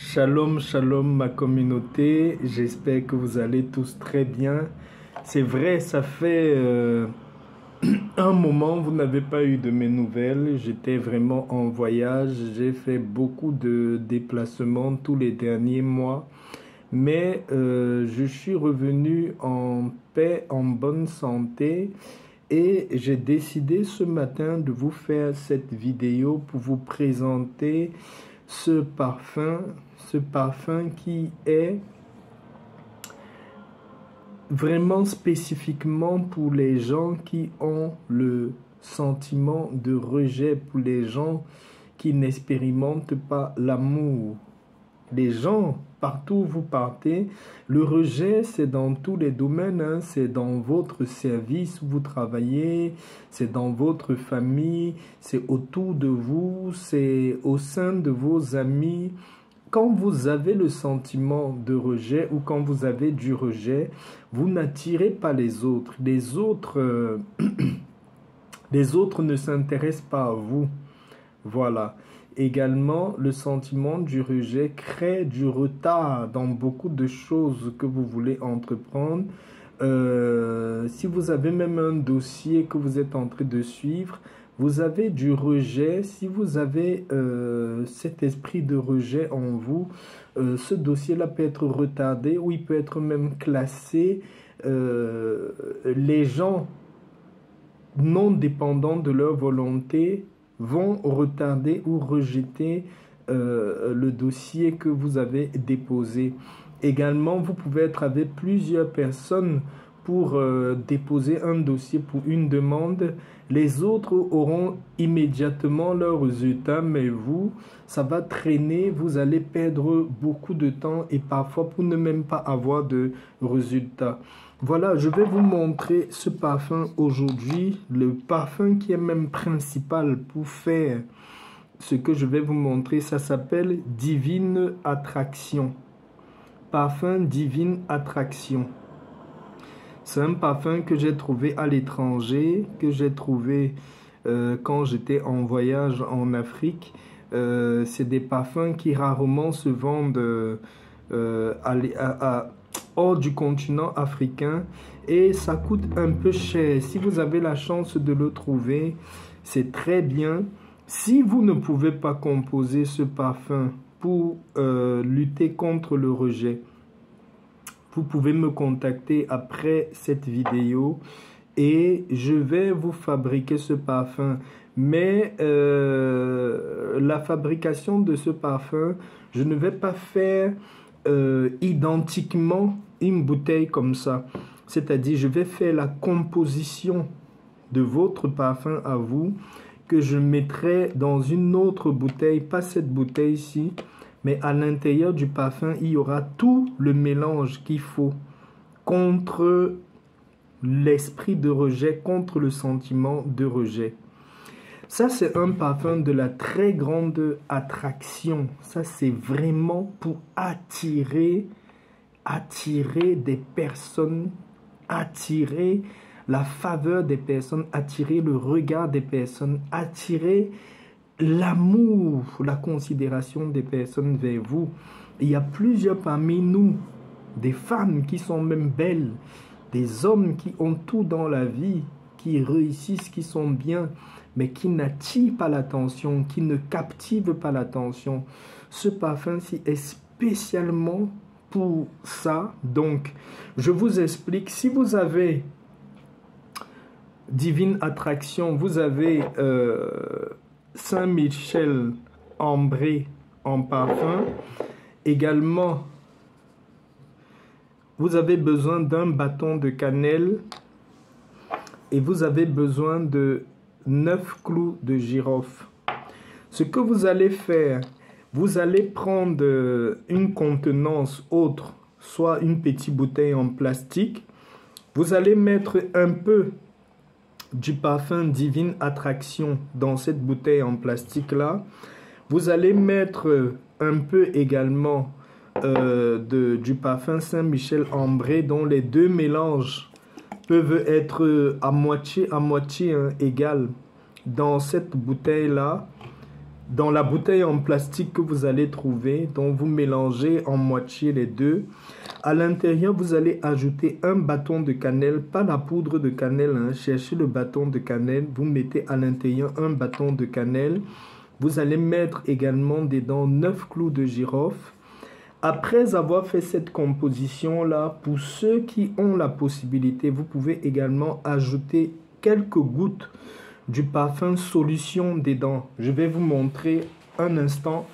Shalom, shalom ma communauté, j'espère que vous allez tous très bien. C'est vrai, ça fait un moment, vous n'avez pas eu de mes nouvelles. J'étais vraiment en voyage, j'ai fait beaucoup de déplacements tous les derniers mois. Mais je suis revenu en paix, en bonne santé. Et j'ai décidé ce matin de vous faire cette vidéo pour vous présenter ce parfum qui est vraiment spécifiquement pour les gens qui ont le sentiment de rejet, pour les gens qui n'expérimentent pas l'amour. Les gens, partout où vous partez, le rejet, c'est dans tous les domaines, hein. C'est dans votre service où vous travaillez, c'est dans votre famille, c'est autour de vous, c'est au sein de vos amis. Quand vous avez le sentiment de rejet ou quand vous avez du rejet, vous n'attirez pas les autres. Les autres ne s'intéressent pas à vous. Voilà. Également, le sentiment du rejet crée du retard dans beaucoup de choses que vous voulez entreprendre. Si vous avez même un dossier que vous êtes en train de suivre, vous avez du rejet. Si vous avez cet esprit de rejet en vous, ce dossier-là peut être retardé ou il peut être même classé. Les gens non dépendants de leur volonté vont retarder ou rejeter le dossier que vous avez déposé. Également, vous pouvez être avec plusieurs personnes pour déposer un dossier pour une demande. Les autres auront immédiatement leurs résultats, mais vous, ça va traîner, vous allez perdre beaucoup de temps et parfois pour ne même pas avoir de résultats. Voilà, je vais vous montrer ce parfum aujourd'hui, le parfum qui est même principal pour faire ce que je vais vous montrer. Ça s'appelle Divine Attraction. Parfum Divine Attraction. C'est un parfum que j'ai trouvé à l'étranger, que j'ai trouvé quand j'étais en voyage en Afrique. C'est des parfums qui rarement se vendent hors du continent africain et ça coûte un peu cher. Si vous avez la chance de le trouver, c'est très bien. Si vous ne pouvez pas composer ce parfum pour lutter contre le rejet, vous pouvez me contacter après cette vidéo et je vais vous fabriquer ce parfum. Mais la fabrication de ce parfum, je ne vais pas faire identiquement une bouteille comme ça. C'est-à-dire, je vais faire la composition de votre parfum à vous que je mettrai dans une autre bouteille, pas cette bouteille-ci, mais à l'intérieur du parfum, il y aura tout le mélange qu'il faut contre l'esprit de rejet, contre le sentiment de rejet. Ça, c'est un parfum de la très grande attraction. Ça, c'est vraiment pour attirer des personnes, attirer la faveur des personnes, attirer le regard des personnes, attirer l'amour, la considération des personnes vers vous. Il y a plusieurs parmi nous, des femmes qui sont même belles, des hommes qui ont tout dans la vie, qui réussissent, qui sont bien, mais qui n'attirent pas l'attention, qui ne captivent pas l'attention. Ce parfum-ci est spécialement pour ça. Donc, je vous explique. Si vous avez Divine Attraction, vous avez Saint-Michel ambré en parfum. Également, vous avez besoin d'un bâton de cannelle et vous avez besoin de 9 clous de girofle. Ce que vous allez faire, vous allez prendre une contenance autre, soit une petite bouteille en plastique. Vous allez mettre un peu du parfum Divine Attraction dans cette bouteille en plastique là. Vous allez mettre un peu également du parfum Saint-Michel ambré, dont les deux mélanges peuvent être à moitié égal dans cette bouteille là. dans la bouteille en plastique que vous allez trouver, donc vous mélangez en moitié les deux. À l'intérieur, vous allez ajouter un bâton de cannelle, pas la poudre de cannelle, hein. Cherchez le bâton de cannelle, vous mettez à l'intérieur un bâton de cannelle. Vous allez mettre également dedans 9 clous de girofle. Après avoir fait cette composition-là, pour ceux qui ont la possibilité, vous pouvez également ajouter quelques gouttes du parfum solution dedans. Je vais vous montrer un instant.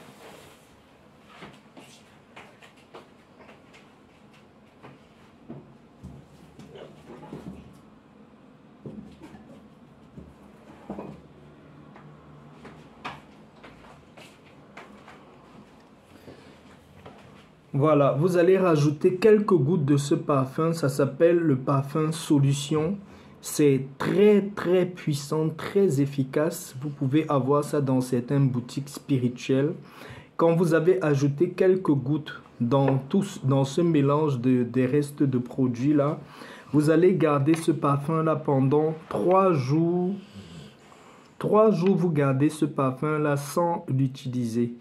Voilà, vous allez rajouter quelques gouttes de ce parfum. Ça s'appelle le parfum solution. C'est très puissant, très efficace. Vous pouvez avoir ça dans certaines boutiques spirituelles. Quand vous avez ajouté quelques gouttes dans ce mélange des restes de produits là, vous allez garder ce parfum là pendant 3 jours. 3 jours, vous gardez ce parfum là sans l'utiliser.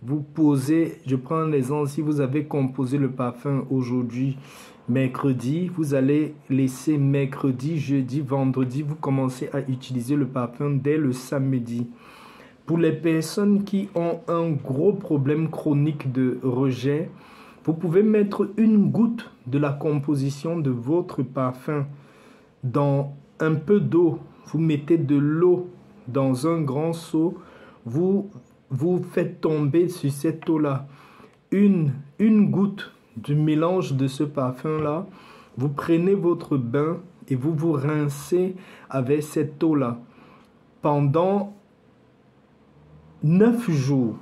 Vous posez, je prends l'exemple, si vous avez composé le parfum aujourd'hui, mercredi, vous allez laisser mercredi, jeudi, vendredi, vous commencez à utiliser le parfum dès le samedi. Pour les personnes qui ont un gros problème chronique de rejet, vous pouvez mettre une goutte de la composition de votre parfum dans un peu d'eau. Vous mettez de l'eau dans un grand seau, vous faites tomber sur cette eau-là une goutte du mélange de ce parfum-là. Vous prenez votre bain et vous vous rincez avec cette eau-là pendant 9 jours.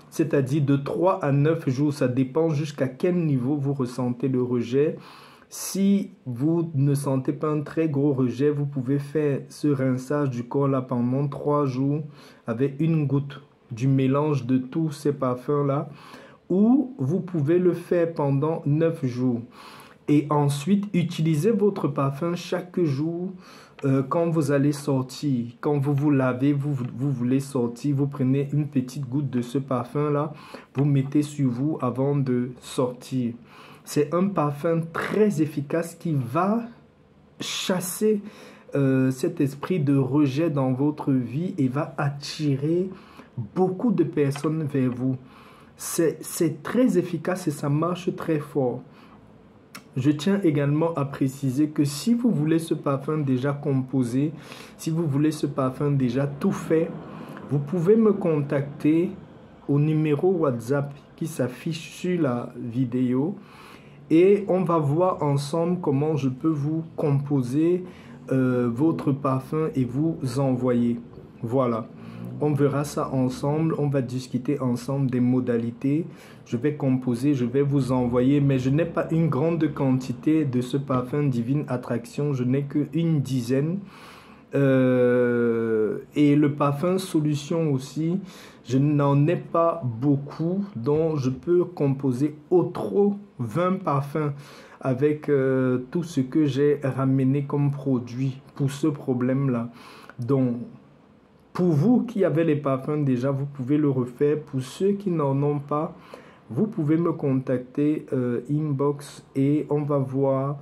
C'est-à-dire de 3 à 9 jours. Ça dépend jusqu'à quel niveau vous ressentez le rejet. Si vous ne sentez pas un très gros rejet, vous pouvez faire ce rinçage du corps-là pendant 3 jours avec une goutte du mélange de tous ces parfums-là, ou vous pouvez le faire pendant 9 jours. Et ensuite, utilisez votre parfum chaque jour quand vous allez sortir. Quand vous vous lavez, vous voulez sortir, vous prenez une petite goutte de ce parfum-là, vous mettez sur vous avant de sortir. C'est un parfum très efficace qui va chasser cet esprit de rejet dans votre vie et va attirer beaucoup de personnes vers vous. C'est très efficace et ça marche très fort. Je tiens également à préciser que si vous voulez ce parfum déjà composé, si vous voulez ce parfum déjà tout fait, vous pouvez me contacter au numéro WhatsApp qui s'affiche sur la vidéo et on va voir ensemble comment je peux vous composer votre parfum et vous envoyer. Voilà. On verra ça ensemble, on va discuter ensemble des modalités. Je vais composer, je vais vous envoyer, mais je n'ai pas une grande quantité de ce parfum Divine Attraction, je n'ai qu'une dizaine. Et le parfum Solution aussi, je n'en ai pas beaucoup, donc je peux composer au trop 20 parfums avec tout ce que j'ai ramené comme produit pour ce problème-là. Donc, pour vous qui avez les parfums déjà, vous pouvez le refaire. Pour ceux qui n'en ont pas, vous pouvez me contacter inbox et on va voir.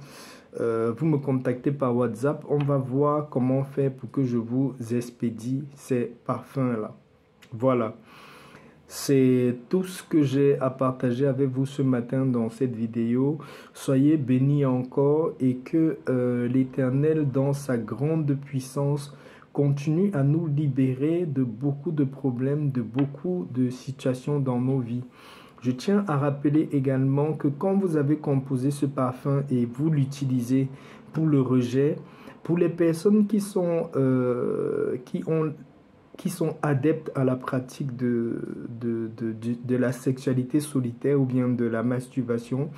Vous me contactez par WhatsApp. On va voir comment faire pour que je vous expédie ces parfums-là. Voilà. C'est tout ce que j'ai à partager avec vous ce matin dans cette vidéo. Soyez bénis encore et que l'Éternel, dans sa grande puissance, continue à nous libérer de beaucoup de problèmes, de beaucoup de situations dans nos vies. Je tiens à rappeler également que quand vous avez composé ce parfum et vous l'utilisez pour le rejet, pour les personnes qui sont adeptes à la pratique de la sexualité solitaire ou bien de la masturbation,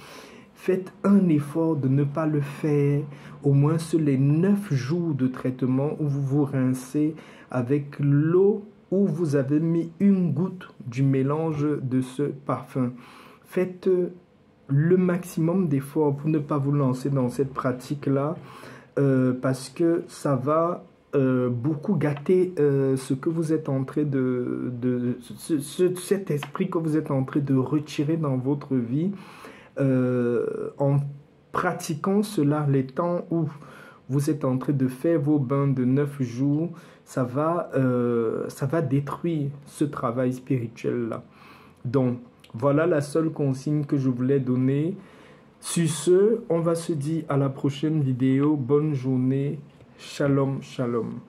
faites un effort de ne pas le faire au moins sur les 9 jours de traitement où vous vous rincez avec l'eau où vous avez mis une goutte du mélange de ce parfum. Faites le maximum d'efforts pour ne pas vous lancer dans cette pratique-là parce que ça va beaucoup gâter ce que vous êtes en train cet esprit que vous êtes en train de retirer dans votre vie en pratiquant cela les temps où vous êtes en train de faire vos bains de 9 jours. Ça va détruire ce travail spirituel-là. Donc, voilà la seule consigne que je voulais donner. Sur ce, on va se dire à la prochaine vidéo. Bonne journée. Shalom, shalom.